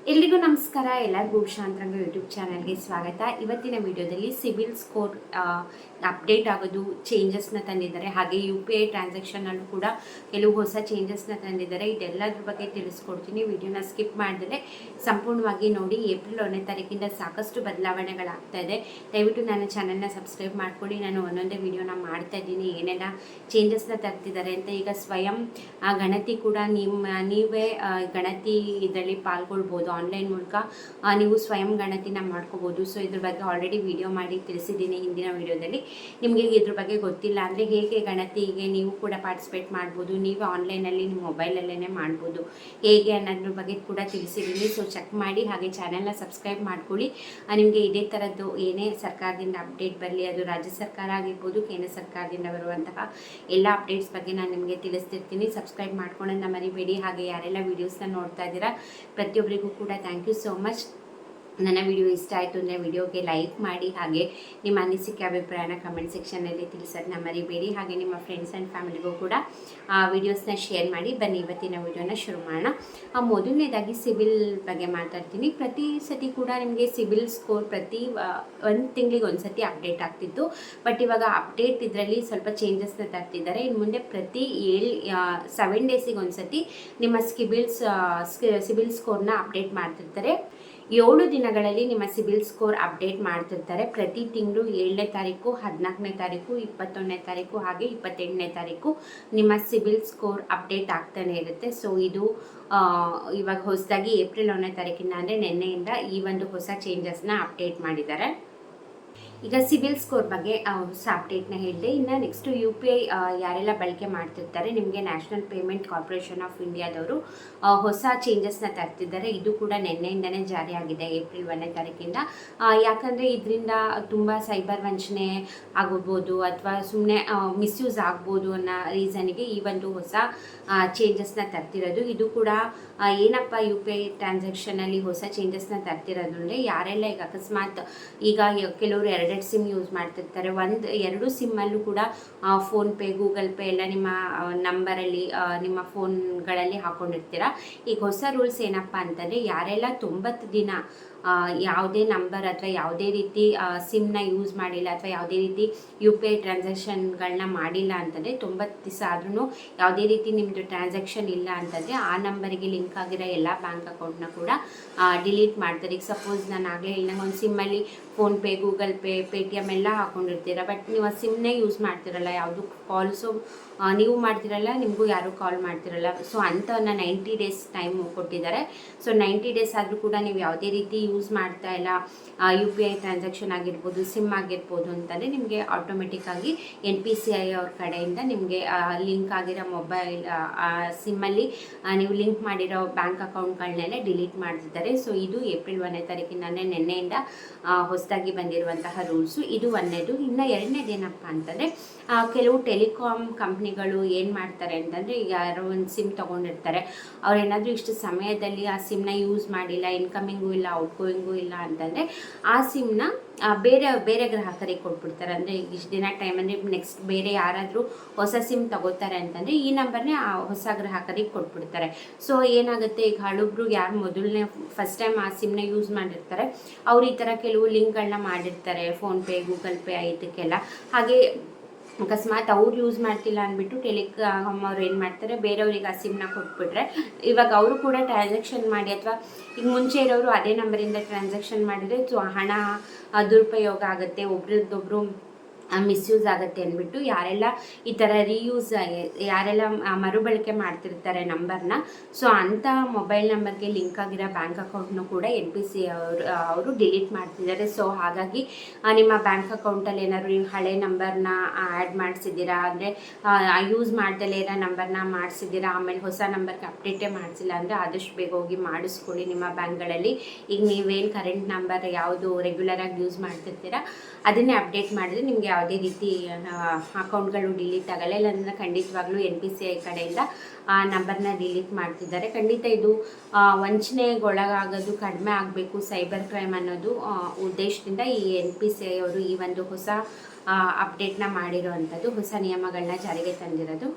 ಎಲ್ರಿಗೂ ನಮಸ್ಕಾರ. ಎಲ್ಲರಿಗೂ ಉಷಾಂತರಂಗ ಯೂಟ್ಯೂಬ್ ಚಾನಲ್ಗೆ ಸ್ವಾಗತ. ಇವತ್ತಿನ ವಿಡಿಯೋದಲ್ಲಿ ಸಿಬಿಲ್ ಸ್ಕೋರ್ ಅಪ್ಡೇಟ್ ಆಗೋದು, ಚೇಂಜಸ್ನ ತಂದಿದ್ದಾರೆ. ಹಾಗೆ UPI ಟ್ರಾನ್ಸಾಕ್ಷನಲ್ಲೂ ಕೂಡ ಕೆಲವು ಹೊಸ ಚೇಂಜಸ್ನ ತಂದಿದ್ದಾರೆ. ಇದೆಲ್ಲದ್ರ ಬಗ್ಗೆ ತಿಳಿಸ್ಕೊಡ್ತೀನಿ. ವಿಡಿಯೋನ ಸ್ಕಿಪ್ ಮಾಡಿದ್ರೆ ಸಂಪೂರ್ಣವಾಗಿ ನೋಡಿ. ಏಪ್ರಿಲ್ 1ನೇ ತಾರೀಕಿಂದ ಸಾಕಷ್ಟು ಬದಲಾವಣೆಗಳಾಗ್ತಾ ಇದೆ. ದಯವಿಟ್ಟು ನನ್ನ ಚಾನಲ್ನ ಸಬ್ಸ್ಕ್ರೈಬ್ ಮಾಡ್ಕೊಳ್ಳಿ. ನಾನು ಒಂದೊಂದೇ ವಿಡಿಯೋನ ಮಾಡ್ತಾ ಇದ್ದೀನಿ, ಏನೆಲ್ಲ ಚೇಂಜಸ್ನ ತರ್ತಿದ್ದಾರೆ ಅಂತ. ಈಗ ಸ್ವಯಂ ಗಣತಿ ಕೂಡ ನೀವೇ ಗಣತಿ ಇದರಲ್ಲಿ ಪಾಲ್ಗೊಳ್ಬೋದು. ಆನ್ಲೈನ್ ಮೂಲಕ ನೀವು ಸ್ವಯಂ ಗಣತಿನ ಮಾಡ್ಕೋಬೋದು. ಸೊ ಇದ್ರ ಬಗ್ಗೆ ಆಲ್ರೆಡಿ ವಿಡಿಯೋ ಮಾಡಿ ತಿಳಿಸಿದ್ದೀನಿ ಹಿಂದಿನ ವಿಡಿಯೋದಲ್ಲಿ. ನಿಮಗೆ ಇದ್ರ ಬಗ್ಗೆ ಗೊತ್ತಿಲ್ಲ ಅಂದರೆ ಹೇಗೆ ಗಣತಿಗೆ ನೀವು ಕೂಡ ಪಾರ್ಟಿಸಿಪೇಟ್ ಮಾಡ್ಬೋದು, ನೀವು ಆನ್ಲೈನಲ್ಲಿ ನಿಮ್ಮ ಮೊಬೈಲಲ್ಲೇ ಮಾಡ್ಬೋದು ಹೇಗೆ ಅನ್ನೋದ್ರ ಬಗ್ಗೆ ಕೂಡ ತಿಳಿಸಿದ್ದೀನಿ. ಸೊ ಚೆಕ್ ಮಾಡಿ. ಹಾಗೆ ಚಾನೆಲ್ನ ಸಬ್ಸ್ಕ್ರೈಬ್ ಮಾಡ್ಕೊಳ್ಳಿ. ನಿಮಗೆ ಇದೇ ಥರದ್ದು ಏನೇ ಸರ್ಕಾರದಿಂದ ಅಪ್ಡೇಟ್ ಬರಲಿ, ಅದು ರಾಜ್ಯ ಸರ್ಕಾರ ಆಗಿರ್ಬೋದು, ಕೇಂದ್ರ ಸರ್ಕಾರದಿಂದ ಬರುವಂತಹ ಎಲ್ಲ ಅಪ್ಡೇಟ್ಸ್ ಬಗ್ಗೆ ನಾನು ನಿಮಗೆ ತಿಳಿಸ್ತಿರ್ತೀನಿ. ಸಬ್ಸ್ಕ್ರೈಬ್ ಮಾಡ್ಕೊಳ್ಳೋದನ್ನ ಮರಿಬೇಡಿ. ಹಾಗೆ ಯಾರೆಲ್ಲ ವೀಡಿಯೋಸ್ನ ನೋಡ್ತಾ ಇದ್ದೀರಾ ಪ್ರತಿಯೊಬ್ಬರಿಗೂ ಕೂಡ ಥ್ಯಾಂಕ್ ಯು ಸೋ ಮಚ್. ನನ್ನ ವಿಡಿಯೋ ಇಷ್ಟ ಆಯಿತು ಅಂದರೆ ವಿಡಿಯೋಗೆ ಲೈಕ್ ಮಾಡಿ. ಹಾಗೆ ನಿಮ್ಮ ಅನಿಸಿಕೆ ಅಭಿಪ್ರಾಯನ ಕಮೆಂಟ್ ಸೆಕ್ಷನಲ್ಲಿ ತಿಳಿಸೋದನ್ನ ಮರಿಬೇಡಿ. ಹಾಗೆ ನಿಮ್ಮ ಫ್ರೆಂಡ್ಸ್ ಆ್ಯಂಡ್ ಫ್ಯಾಮಿಲಿಗೂ ಕೂಡ ವಿಡಿಯೋಸ್ನ ಶೇರ್ ಮಾಡಿ. ಬನ್ನಿ ಇವತ್ತಿನ ವಿಡಿಯೋನ ಶುರು ಮಾಡೋಣ. ಮೊದಲನೇದಾಗಿ ಸಿಬಿಲ್ ಬಗ್ಗೆ ಮಾತಾಡ್ತೀನಿ. ಪ್ರತಿ ಸತಿ ಕೂಡ ನಿಮಗೆ ಸಿಬಿಲ್ ಸ್ಕೋರ್ ಪ್ರತಿ ಒಂದು ತಿಂಗಳಿಗೆ ಒಂದು ಸತಿ ಅಪ್ಡೇಟ್ ಆಗ್ತಿತ್ತು. ಬಟ್ ಇವಾಗ ಅಪ್ಡೇಟ್ ಇದರಲ್ಲಿ ಸ್ವಲ್ಪ ಚೇಂಜಸ್ನ ತರ್ತಿದ್ದಾರೆ. ಇನ್ನು ಮುಂದೆ ಪ್ರತಿ 7 ಡೇಸಿಗೆ ಒಂದು ಸತಿ ನಿಮ್ಮ ಸಿಬಿಲ್ ಸ್ಕೋರ್ನ ಅಪ್ಡೇಟ್ ಮಾಡ್ತಿರ್ತಾರೆ. 7 ದಿನಗಳಲ್ಲಿ ನಿಮ್ಮ ಸಿಬಿಲ್ ಸ್ಕೋರ್ ಅಪ್ಡೇಟ್ ಮಾಡ್ತಿರ್ತಾರೆ. ಪ್ರತಿ ತಿಂಗಳು 7ನೇ ತಾರೀಕು, 14ನೇ ತಾರೀಕು, 21ನೇ ತಾರೀಕು ಹಾಗೆ 28ನೇ ತಾರೀಕು ನಿಮ್ಮ ಸಿಬಿಲ್ ಸ್ಕೋರ್ ಅಪ್ಡೇಟ್ ಆಗ್ತಾನೆ ಇರುತ್ತೆ. ಸೊ ಇದು ಇವಾಗ ಹೊಸದಾಗಿ ಏಪ್ರಿಲ್ 1ನೇ ತಾರೀಕಿಂದ ಅಂದರೆ ನಿನ್ನೆಯಿಂದ ಈ ಒಂದು ಹೊಸ ಚೇಂಜಸ್ನ ಅಪ್ಡೇಟ್ ಮಾಡಿದ್ದಾರೆ. ಈಗ ಸಿಬಿಲ್ ಸ್ಕೋರ್ ಬಗ್ಗೆ ಹೊಸ ಅಪ್ಡೇಟ್ನ ಹೇಳಿದೆ. ಇನ್ನು ನೆಕ್ಸ್ಟು UPI ಯಾರೆಲ್ಲ ಬಳಕೆ ಮಾಡ್ತಿರ್ತಾರೆ, ನಿಮಗೆ ನ್ಯಾಷನಲ್ ಪೇಮೆಂಟ್ ಕಾರ್ಪೊರೇಷನ್ ಆಫ್ ಇಂಡಿಯಾದವರು ಹೊಸ ಚೇಂಜಸ್ನ ತರ್ತಿದ್ದಾರೆ. ಇದು ಕೂಡ ನಿನ್ನೆಯಿಂದನೇ ಜಾರಿಯಾಗಿದೆ ಏಪ್ರಿಲ್ 1ನೇ ತಾರೀಕಿಂದ. ಯಾಕಂದರೆ ಇದರಿಂದ ತುಂಬ ಸೈಬರ್ ವಂಚನೆ ಆಗೋಗ್ಬೋದು ಅಥವಾ ಸುಮ್ಮನೆ ಮಿಸ್ಯೂಸ್ ಆಗ್ಬೋದು ಅನ್ನೋ ರೀಸನ್ಗೆ ಈ ಒಂದು ಹೊಸ ಚೇಂಜಸ್ನ ತರ್ತಿರೋದು. ಇದು ಕೂಡ ಏನಪ್ಪ UPI ಟ್ರಾನ್ಸಾಕ್ಷನಲ್ಲಿ ಹೊಸ ಚೇಂಜಸ್ನ ತರ್ತಿರೋದು ಅಂದರೆ, ಯಾರೆಲ್ಲ ಈಗ ಅಕಸ್ಮಾತ್ ಈಗ ಕೆಲವರು 2 ಸಿಮ್ ಯೂಸ್ ಮಾಡ್ತಿರ್ತಾರೆ. 2 ಸಿಮ್ಮಲ್ಲೂ ಕೂಡ ಫೋನ್ಪೇ, ಗೂಗಲ್ ಪೇ ಎಲ್ಲ ನಿಮ್ಮ ನಂಬರಲ್ಲಿ ನಿಮ್ಮ ಫೋನ್ಗಳಲ್ಲಿ ಹಾಕ್ಕೊಂಡಿರ್ತೀರ. ಈಗ ಹೊಸ ರೂಲ್ಸ್ ಏನಪ್ಪ ಅಂತಂದರೆ, ಯಾರೆಲ್ಲ 90 ದಿನ ಯಾವುದೇ ನಂಬರ್ ಅಥವಾ ಯಾವುದೇ ರೀತಿ ಸಿಮ್ನ ಯೂಸ್ ಮಾಡಿಲ್ಲ ಅಥವಾ ಯಾವುದೇ ರೀತಿ UPI ಟ್ರಾನ್ಸಾಕ್ಷನ್ಗಳನ್ನ ಮಾಡಿಲ್ಲ ಅಂತಂದರೆ, 90 ದಿವಸ ಆದ್ರೂ ಯಾವುದೇ ರೀತಿ ನಿಮ್ಮದು ಟ್ರಾನ್ಸಾಕ್ಷನ್ ಇಲ್ಲ ಅಂತಂದರೆ ಆ ನಂಬರಿಗೆ ಲಿಂಕ್ ಆಗಿರೋ ಎಲ್ಲ ಬ್ಯಾಂಕ್ ಅಕೌಂಟ್ನ ಕೂಡ ಡಿಲೀಟ್ ಮಾಡ್ತಾರೆ. ಈಗ ಸಪೋಸ್ ನಾನು ಆಗಲೇ ಹೇಳಿದಂಗೆ ಒಂದು ಸಿಮ್ಮಲ್ಲಿ ಫೋನ್ಪೇ, ಗೂಗಲ್ ಪೇ, Paytm ಎಲ್ಲ ಹಾಕ್ಕೊಂಡಿರ್ತೀರ. ಬಟ್ ನೀವು ಆ ಸಿಮ್ನೇ ಯೂಸ್ ಮಾಡ್ತಿರಲ್ಲ, ಯಾವುದು ಕಾಲ್ಸು ನೀವು ಮಾಡ್ತಿರಲ್ಲ, ನಿಮಗೂ ಯಾರೂ ಕಾಲ್ ಮಾಡ್ತಿರಲ್ಲ. ಸೊ ಅಂಥವನ್ನ 90 ಡೇಸ್ ಟೈಮ್ ಕೊಟ್ಟಿದ್ದಾರೆ. ಸೊ 90 ಡೇಸ್ ಆದರೂ ಕೂಡ ನೀವು ಯಾವುದೇ ರೀತಿ ಯೂಸ್ ಮಾಡ್ತಾ ಇಲ್ಲ, UPI ಟ್ರಾನ್ಸಾಕ್ಷನ್ ಆಗಿರ್ಬೋದು, ಸಿಮ್ ಆಗಿರ್ಬೋದು ಅಂತಂದರೆ ನಿಮಗೆ ಆಟೋಮೆಟಿಕ್ಕಾಗಿ NPCI ಅವ್ರ ಕಡೆಯಿಂದ ನಿಮಗೆ ಲಿಂಕ್ ಆಗಿರೋ ಮೊಬೈಲ್ ಸಿಮ್ಮಲ್ಲಿ ನೀವು ಲಿಂಕ್ ಮಾಡಿರೋ ಬ್ಯಾಂಕ್ ಅಕೌಂಟ್ಗಳನ್ನೆಲ್ಲ ಡಿಲೀಟ್ ಮಾಡ್ತಿದ್ದಾರೆ. ಸೊ ಇದು ಏಪ್ರಿಲ್ 1ನೇ ತಾರೀಕಿಂದ ಅಂದರೆ ನಿನ್ನೆಯಿಂದ ಹೊಸದಾಗಿ ಬಂದಿರುವಂತಹ ರೂಲ್ಸು. ಇದು 1ನೇದು. ಇನ್ನು 2ನೇದು ಏನಪ್ಪ ಅಂತಂದರೆ, ಕೆಲವು ಟೆಲಿಕಾಮ್ ಕಂಪ್ನಿಗಳು ಏನು ಮಾಡ್ತಾರೆ ಅಂತಂದರೆ, ಈಗ ಯಾರೋ ಒಂದು ಸಿಮ್ ತೊಗೊಂಡಿರ್ತಾರೆ, ಅವ್ರೇನಾದರೂ ಇಷ್ಟು ಸಮಯದಲ್ಲಿ ಆ ಸಿಮ್ನ ಯೂಸ್ ಮಾಡಿಲ್ಲ, ಇನ್ಕಮಿಂಗು ಇಲ್ಲ, ಔಟ್ಗೋಯಿಂಗು ಇಲ್ಲ ಅಂತಂದರೆ ಆ ಸಿಮ್ನ ಬೇರೆ ಗ್ರಾಹಕರಿಗೆ ಕೊಟ್ಬಿಡ್ತಾರೆ. ಅಂದರೆ ಇಷ್ಟು ದಿನ ಟೈಮ್ ಅಂದರೆ ನೆಕ್ಸ್ಟ್ ಬೇರೆ ಯಾರಾದರೂ ಹೊಸ ಸಿಮ್ ತಗೋತಾರೆ ಅಂತಂದರೆ ಈ ನಂಬರ್ನೇ ಆ ಹೊಸ ಗ್ರಾಹಕರಿಗೆ ಕೊಟ್ಬಿಡ್ತಾರೆ. ಸೊ ಏನಾಗುತ್ತೆ, ಈಗ ಹಳಬ್ರು ಯಾರು ಮೊದಲನೇ ಫಸ್ಟ್ ಟೈಮ್ ಆ ಸಿಮ್ನ ಯೂಸ್ ಮಾಡಿರ್ತಾರೆ, ಅವ್ರು ಈ ಥರ ಕೆಲವು ಲಿಂಕ್ಗಳನ್ನ ಮಾಡಿರ್ತಾರೆ, ಫೋನ್ಪೇ, ಗೂಗಲ್ ಪೇ ಇದಕ್ಕೆಲ್ಲ. ಹಾಗೆ ಅಕಸ್ಮಾತ್ ಅವ್ರು ಯೂಸ್ ಮಾಡ್ತಿಲ್ಲ ಅಂದ್ಬಿಟ್ಟು ಟೆಲಿಕಾಮ್ ಅವ್ರು ಏನು ಮಾಡ್ತಾರೆ, ಬೇರೆಯವ್ರಿಗೆ ಆ ಸಿಮ್ನ ಕೊಟ್ಬಿಟ್ರೆ ಇವಾಗ ಅವರು ಕೂಡ ಟ್ರಾನ್ಸಾಕ್ಷನ್ ಮಾಡಿ ಅಥವಾ ಈಗ ಮುಂಚೆ ಇರೋರು ಅದೇ ನಂಬರಿಂದ ಟ್ರಾನ್ಸಾಕ್ಷನ್ ಮಾಡಿದರೆ ಹಣ ದುರುಪಯೋಗ ಆಗುತ್ತೆ, ಒಬ್ರದ್ದೊಬ್ರು ಮಿಸ್ಯೂಸ್ ಆಗುತ್ತೆ ಅಂದ್ಬಿಟ್ಟು ಯಾರೆಲ್ಲ ಈ ಥರ ಯಾರೆಲ್ಲ ಮರುಬಳಕೆ ಮಾಡ್ತಿರ್ತಾರೆ ನಂಬರ್ನ, ಸೊ ಅಂಥ ಮೊಬೈಲ್ ನಂಬರ್ಗೆ ಲಿಂಕ್ ಆಗಿರೋ ಬ್ಯಾಂಕ್ ಅಕೌಂಟ್ನು ಕೂಡ NPCI ಅವರು ಡಿಲೀಟ್ ಮಾಡ್ತಿದ್ದಾರೆ. ಸೊ ಹಾಗಾಗಿ ನಿಮ್ಮ ಬ್ಯಾಂಕ್ ಅಕೌಂಟಲ್ಲಿ ಏನಾದ್ರು ನೀವು ಹಳೆ ನಂಬರ್ನ ಆ್ಯಡ್ ಮಾಡಿಸಿದ್ದೀರಾ ಅಂದರೆ, ಯೂಸ್ ಮಾಡ್ದಲೇ ಇರೋ ನಂಬರ್ನ ಮಾಡಿಸಿದ್ದೀರಾ, ಆಮೇಲೆ ಹೊಸ ನಂಬರ್ಗೆ ಅಪ್ಡೇಟೇ ಮಾಡಿಸಿಲ್ಲ ಅಂದರೆ ಆದಷ್ಟು ಬೇಗ ಹೋಗಿ ಮಾಡಿಸ್ಕೊಳ್ಳಿ ನಿಮ್ಮ ಬ್ಯಾಂಕ್ಗಳಲ್ಲಿ. ಈಗ ನೀವೇನು ಕರೆಂಟ್ ನಂಬರ್ ಯಾವುದು ರೆಗ್ಯುಲರಾಗಿ ಯೂಸ್ ಮಾಡ್ತಿರ್ತೀರ ಅದನ್ನೇ ಅಪ್ಡೇಟ್ ಮಾಡಿದ್ರೆ ನಿಮಗೆ ಯಾವುದೇ ರೀತಿ ಅಕೌಂಟ್ಗಳು ಡಿಲೀಟ್ ಆಗಲ್ಲ. ಇಲ್ಲಾಂದರೆ ಖಂಡಿತವಾಗ್ಲೂ NPCI ಕಡೆಯಿಂದ ಆ ನಂಬರ್ನ ಡಿಲೀಟ್ ಮಾಡ್ತಿದ್ದಾರೆ. ಖಂಡಿತ ಇದು ವಂಚನೆಗೊಳಗಾಗೋದು ಕಡಿಮೆ ಆಗಬೇಕು, ಸೈಬರ್ ಕ್ರೈಮ್ ಅನ್ನೋದು ಉದ್ದೇಶದಿಂದ ಈ NPCI ಅವರು ಈ ಒಂದು ಹೊಸ ಅಪ್ಡೇಟ್ನ ಮಾಡಿರೋ ಅಂಥದ್ದು, ಹೊಸ ನಿಯಮಗಳನ್ನ ಜಾರಿಗೆ ತಂದಿರೋದು.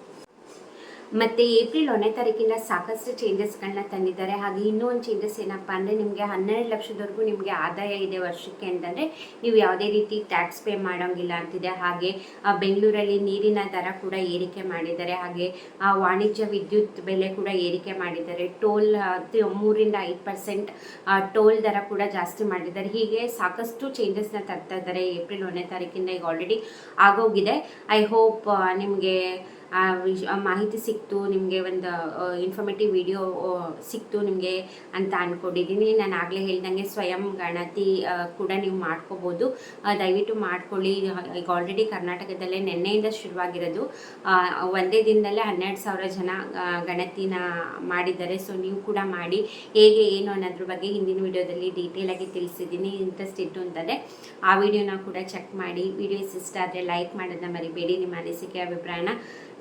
ಮತ್ತು ಏಪ್ರಿಲ್ 1ನೇ ತಾರೀಕಿಂದ ಸಾಕಷ್ಟು ಚೇಂಜಸ್ಗಳನ್ನ ತಂದಿದ್ದಾರೆ. ಹಾಗೆ ಇನ್ನೂ ಒಂದು ಚೇಂಜಸ್ ಏನಪ್ಪ ಅಂದರೆ ನಿಮಗೆ 12 ಲಕ್ಷದವರೆಗೂ ನಿಮಗೆ ಆದಾಯ ಇದೆ ವರ್ಷಕ್ಕೆ ಅಂತಂದರೆ ನೀವು ಯಾವುದೇ ರೀತಿ ಟ್ಯಾಕ್ಸ್ ಪೇ ಮಾಡೋಂಗಿಲ್ಲ ಅಂತಿದೆ. ಹಾಗೆ ಬೆಂಗಳೂರಲ್ಲಿ ನೀರಿನ ದರ ಕೂಡ ಏರಿಕೆ ಮಾಡಿದ್ದಾರೆ. ಹಾಗೆ ವಾಣಿಜ್ಯ ವಿದ್ಯುತ್ ಬೆಲೆ ಕೂಡ ಏರಿಕೆ ಮಾಡಿದ್ದಾರೆ. ಟೋಲ್ 3-5% ಟೋಲ್ ದರ ಕೂಡ ಜಾಸ್ತಿ ಮಾಡಿದ್ದಾರೆ. ಹೀಗೆ ಸಾಕಷ್ಟು ಚೇಂಜಸ್ನ ತರ್ತಾ ಇದ್ದಾರೆ ಏಪ್ರಿಲ್ 1ನೇ ತಾರೀಕಿಂದ. ಈಗ ಆಲ್ರೆಡಿ ಆಗೋಗಿದೆ. ಐ ಹೋಪ್ ನಿಮಗೆ ಮಾಹಿತಿ ಸಿಕ್ತು, ನಿಮಗೆ ಒಂದು ಇನ್ಫಾರ್ಮೇಟಿವ್ ವಿಡಿಯೋ ಸಿಕ್ತು ನಿಮಗೆ ಅಂತ ಅಂದ್ಕೊಂಡಿದ್ದೀನಿ. ನಾನು ಆಗಲೇ ಹೇಳ್ದಂಗೆ ಸ್ವಯಂ ಗಣತಿ ಕೂಡ ನೀವು ಮಾಡ್ಕೋಬೋದು. ದಯವಿಟ್ಟು ಮಾಡ್ಕೊಳ್ಳಿ. ಈಗ ಆಲ್ರೆಡಿ ಕರ್ನಾಟಕದಲ್ಲೇ ನಿನ್ನೆಯಿಂದ ಶುರುವಾಗಿರೋದು. ಒಂದೇ ದಿನದಲ್ಲೇ 12,000 ಜನ ಗಣತಿನ ಮಾಡಿದ್ದಾರೆ. ಸೊ ನೀವು ಕೂಡ ಮಾಡಿ. ಹೇಗೆ ಏನು ಅನ್ನೋದ್ರ ಬಗ್ಗೆ ಹಿಂದಿನ ವಿಡಿಯೋದಲ್ಲಿ ಡೀಟೇಲಾಗಿ ತಿಳಿಸಿದ್ದೀನಿ. ಇಂಟ್ರೆಸ್ಟ್ ಇತ್ತು ಅಂತಂದರೆ ಆ ವಿಡಿಯೋನ ಕೂಡ ಚೆಕ್ ಮಾಡಿ. ವಿಡಿಯೋಸ್ ಇಷ್ಟ ಆದರೆ ಲೈಕ್ ಮಾಡೋದನ್ನ ಮರಿಬೇಡಿ. ನಿಮ್ಮ ಅನಿಸಿಕೆ ಅಭಿಪ್ರಾಯನ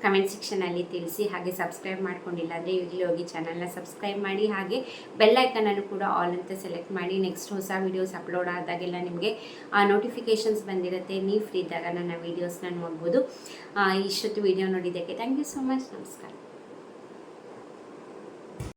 ಕಮೆಂಟ್ ಸೆಕ್ಷನಲ್ಲಿ ತಿಳಿಸಿ. ಹಾಗೆ ಸಬ್ಸ್ಕ್ರೈಬ್ ಮಾಡ್ಕೊಂಡಿಲ್ಲ ಅಂದರೆ ಈಗಲೇ ಹೋಗಿ ಚಾನಲ್ನ ಸಬ್ಸ್ಕ್ರೈಬ್ ಮಾಡಿ. ಹಾಗೆ ಬೆಲ್ ಐಕನನ್ನು ಕೂಡ ಆಲ್ ಅಂತ ಸೆಲೆಕ್ಟ್ ಮಾಡಿ. ನೆಕ್ಸ್ಟ್ ಹೊಸ ವೀಡಿಯೋಸ್ ಅಪ್ಲೋಡ್ ಆದಾಗೆಲ್ಲ ನಿಮಗೆ ನೋಟಿಫಿಕೇಷನ್ಸ್ ಬಂದಿರುತ್ತೆ. ನೀವು ಫ್ರೀ ಇದ್ದಾಗ ನನ್ನ ವೀಡಿಯೋಸ್ನ ನೋಡ್ಬೋದು. ಇಷ್ಟೊತ್ತು ವೀಡಿಯೋ ನೋಡಿದ್ದಕ್ಕೆ ಥ್ಯಾಂಕ್ ಯು ಸೋ ಮಚ್. ನಮಸ್ಕಾರ.